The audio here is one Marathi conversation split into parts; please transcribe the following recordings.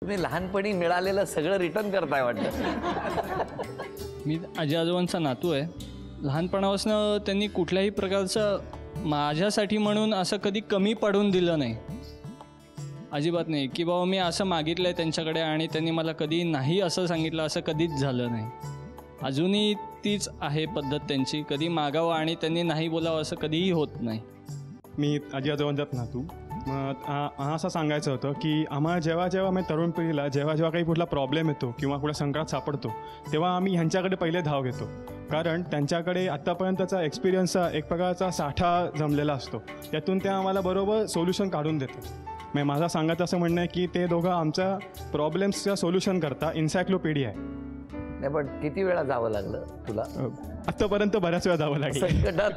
तुम्ही लहानपणी मिळालेलं सगळं रिटर्न करताय वाटतं. मी आजी आजोबांचा नातू आहे. लहानपणापासून त्यांनी कुठल्याही प्रकारचं माझ्यासाठी म्हणून असं कधी कमी पडून दिलं नाही, अजिबात नाही. की बाबा मी असं मागितलं आहे त्यांच्याकडे आणि त्यांनी मला कधी नाही असं सांगितलं, असं कधीच झालं नाही. अजूनही तीच आहे पद्धत त्यांची, कधी मागावं आणि त्यांनी नाही बोलावं असं कधीही होत नाही. मी आजी आजोबांचाच नातू. मग असं सांगायचं होतं की आम्हाला जेव्हा जेव्हा मी तरुण पिढीला जेव्हा काही कुठला प्रॉब्लेम येतो किंवा कुठल्या संकटात सापडतो तेव्हा आम्ही ह्यांच्याकडे पहिले धाव घेतो, कारण त्यांच्याकडे आत्तापर्यंतचा एक्सपिरियन्सचा एक प्रकारचा साठा जमलेला असतो, त्यातून ते आम्हाला बरोबर सोल्युशन काढून देतात. मग माझं सांगायचं असं म्हणणं आहे की ते दोघं आमच्या प्रॉब्लेम्सचं सोल्युशन करता इन्सायक्लोपीडिया आहे. नाही पण किती वेळा जावं लागलं तुला? आत्तापर्यंत बऱ्याच वेळा जावं लागेल. संकटात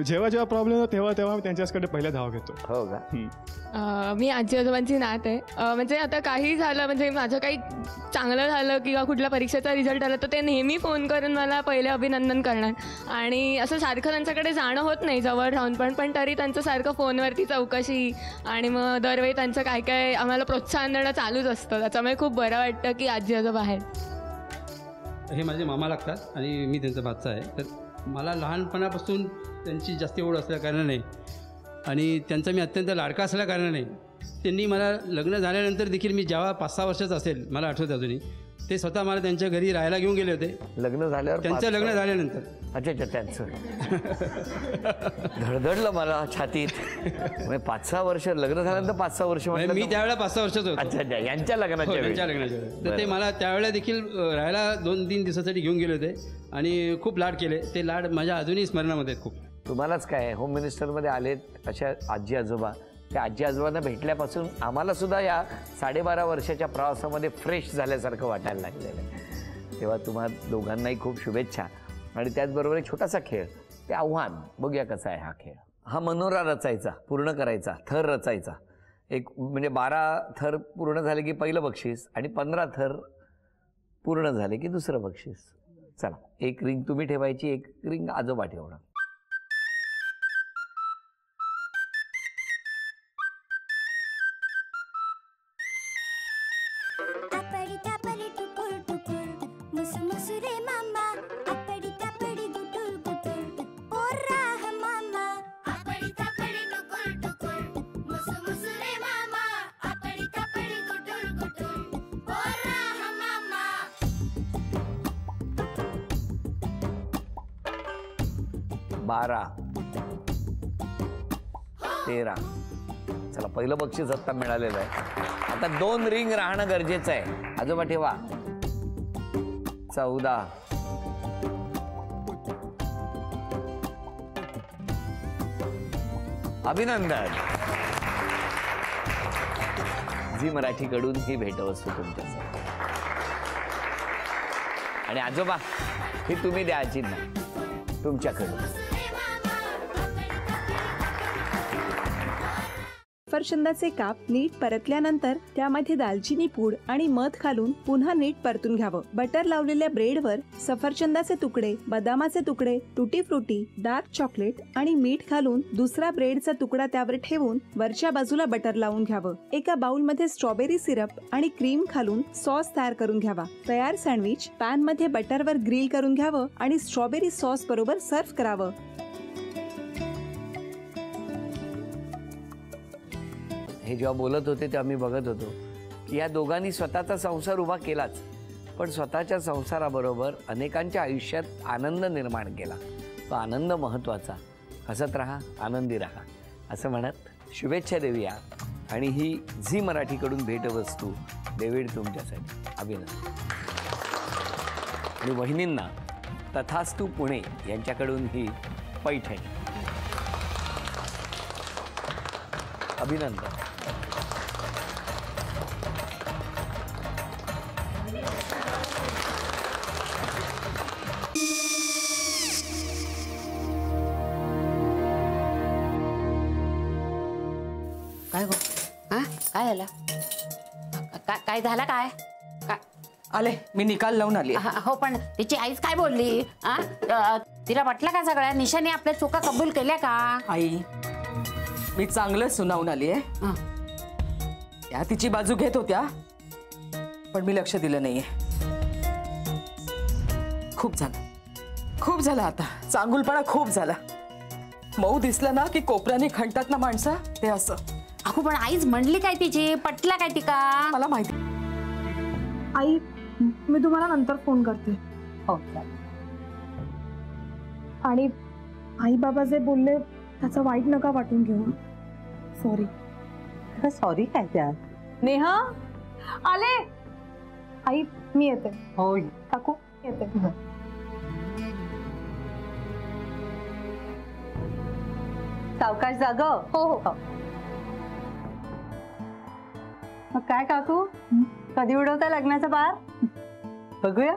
जेव्हा जेव्हा प्रॉब्लेम होतो तेव्हा तेव्हा मी त्यांच्याकडे पहिले धाव घेतो. हो का? मी आजी आजोबांची नात आहे. म्हणजे आता काही झालं, म्हणजे माझं काही चांगलं झालं किंवा कुठल्या परीक्षेचा रिझल्ट आला तर ते नेहमी फोन करून मला पहिले अभिनंदन करणार. आणि असं सारखं त्यांच्याकडे जाणं होत नाही जवळ राहून, पण तरी त्यांचं सारखं फोनवरती चौकशी आणि मग दरवेळी त्यांचं काय काय आम्हाला प्रोत्साहन देणं चालूच असतं. त्याच्यामुळे खूप बरं वाटतं की आजी आजोबा आहेत. हे माझे मामा लागतात आणि मी त्यांचा भाचा आहे. तर मला लहानपणापासून त्यांची जास्त ओढ असल्या कारणाने आणि त्यांचा मी अत्यंत लाडका असल्या कारणाने त्यांनी मला लग्न झाल्यानंतर देखील, मी जेव्हा 5-6 वर्षाचा असेल, मला आठवतं अजूनी, ते स्वतः मला त्यांच्या घरी राहायला घेऊन गेले होते. लग्न झाल्यावर? त्यांचं लग्न झाल्यानंतर. अच्छा अच्छा, त्यांचं धडधडलं मला छातीत. 5-6 वर्ष लग्न झाल्यानंतर 5-6 वर्ष मी त्यावेळेला 5-6 वर्षाचा होतो. अच्छा अच्छा, यांच्या लग्नाच्या वेळेस. तर ते मला त्यावेळेला देखील राहायला 2-3 दिवसासाठी घेऊन गेले होते आणि खूप लाड केले. ते लाड माझ्या अजूनही स्मरणामध्ये आहेत खूप. तुम्हालाच काय, होम मिनिस्टरमध्ये आलेत अशा आजी आजोबा, त्या आजी आजोबांना भेटल्यापासून आम्हाला सुद्धा या 12.5 वर्षाच्या प्रवासामध्ये फ्रेश झाल्यासारखं वाटायला लागलेलं आहे. तेव्हा तुम्हा दोघांनाही खूप शुभेच्छा. आणि त्याचबरोबर एक छोटासा खेळ, ते आव्हान बघूया कसा आहे हा खेळ. हा मनोरा रचायचा, पूर्ण करायचा, थर रचायचा. एक म्हणजे 12 थर पूर्ण झाले की पहिलं बक्षीस आणि 15 थर पूर्ण झाले की दुसरं बक्षीस. चला, एक रिंग तुम्ही ठेवायची, एक रिंग आजोबा ठेवणं. बारा 13. चला, पहिलं बक्षीस आत्ता मिळालेलं आहे. आता 2 रिंग राहणं गरजेचं आहे. आजोबा ठेवा. 14. अभिनंदन. झी मराठीकडून ही भेटवस्तू तुमच्यासाठी. आणि आजोबा, ही तुम्ही द्या आजींना तुमच्याकडून. सफरचंदाचे काप नीट परतल्यानंतर त्यामध्ये दालचिनी पूड आणि मध घालून पुन्हा नीट परतून घ्यावं. बटर लावलेल्या ब्रेडवर सफरचंदाचे तुकडे, बदामाचे तुकडे, टुटी फ्रुटी, डार्क चॉकलेट आणि मीठ घालून दुसरा ब्रेडचा तुकडा त्यावर ठेवून वरच्या बाजूला बटर लावून घ्यावं. एका बाउलमध्ये स्ट्रॉबेरी सिरप आणि क्रीम घालून सॉस तयार करून घ्यावा. तयार सँडविच पॅन मध्ये बटरवर ग्रिल करून घ्यावं आणि स्ट्रॉबेरी सॉस बरोबर सर्व्ह करावं. हे जेव्हा बोलत होते तेव्हा मी बघत होतो की या दोघांनी स्वतःचा संसार उभा केलाच, पण स्वतःच्या संसाराबरोबर अनेकांच्या आयुष्यात आनंद निर्माण केला. तो आनंद महत्त्वाचा. हसत राहा, आनंदी राहा असं म्हणत शुभेच्छा देऊया. आणि ही झी मराठीकडून भेटवस्तू डेव्हिड तुमच्यासाठी. अभिनंदन. आणि वहिनींना तथास्तू पुणे यांच्याकडून ही पैठणी. अभिनंदन. काय गो? हां, काय झालं? काय झालं? काय आले, मी निकाल लावून आली. हो, पण तिची आईच काय बोलली? तिला वाटलं का सगळ्या निशाने आपल्या चुका कबूल केल्या का? आई, मी चांगलं सुनावून आली आहे. त्या तिची बाजू घेत होत्या, पण मी लक्ष दिलं नाहीये. खूप झालं आता. चांगुलपणा खूप झाला. मऊ दिसलं ना की कोपऱ्याने खणतात ना माणसं, ते असं. अगो पण आईच म्हणली काय तिची, पटला काय तिका? मला माहिती. आई, मी तुम्हाला नंतर फोन करते. हो. आणि आई बाबा जे बोलले त्याचं वाईट नका वाटून घेऊ. सॉरी. सॉरी काय त्यात? नेहा आले. आई मी येते. हो काकू येते. सावकाश जाग. हो हो. मग काय काकू, कधी उडवता लग्नाचा बार? बघूया.